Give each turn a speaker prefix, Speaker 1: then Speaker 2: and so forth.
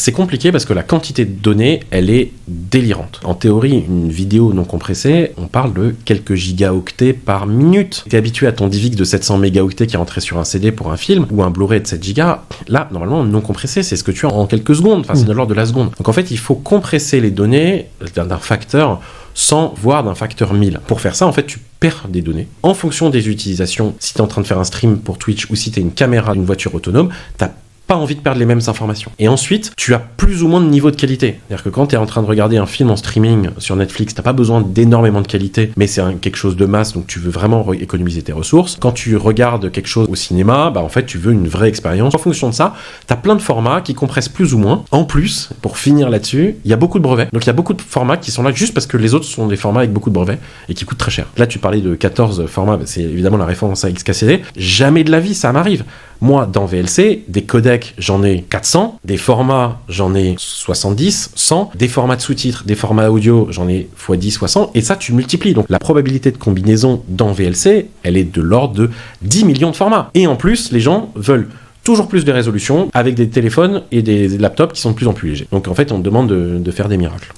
Speaker 1: C'est compliqué parce que la quantité de données, elle est délirante. En théorie, une vidéo non compressée, on parle de quelques gigaoctets par minute. T'es habitué à ton DivX de 700 mégaoctets qui est rentré sur un CD pour un film, ou un Blu-ray de 7 gigas. Là, normalement, non compressé, c'est ce que tu as en quelques secondes. Enfin, c'est de l'ordre de la seconde. Donc en fait, il faut compresser les données d'un facteur 100, voire d'un facteur 1000. Pour faire ça, en fait, tu perds des données. En fonction des utilisations, si tu es en train de faire un stream pour Twitch ou si tu es une caméra d'une voiture autonome, t'as pas envie de perdre les mêmes informations. Et ensuite, tu as plus ou moins de niveau de qualité. C'est-à-dire que quand tu es en train de regarder un film en streaming sur Netflix, t'as pas besoin d'énormément de qualité, mais c'est quelque chose de masse, donc tu veux vraiment économiser tes ressources. Quand tu regardes quelque chose au cinéma, en fait, tu veux une vraie expérience. En fonction de ça, t'as plein de formats qui compressent plus ou moins. En plus, pour finir là-dessus, il y a beaucoup de brevets. Donc il y a beaucoup de formats qui sont là juste parce que les autres sont des formats avec beaucoup de brevets et qui coûtent très cher. Là, tu parlais de 14 formats, c'est évidemment la référence à XKCD. Jamais de la vie, ça m'arrive. Moi, dans VLC, des codecs, j'en ai 400, des formats, j'en ai 70, 100, des formats de sous-titres, des formats audio, j'en ai x10, x100, et ça, tu multiplies. Donc, la probabilité de combinaison dans VLC, elle est de l'ordre de 10 millions de formats. Et en plus, les gens veulent toujours plus de résolution avec des téléphones et des laptops qui sont de plus en plus légers. Donc, en fait, on te demande de faire des miracles.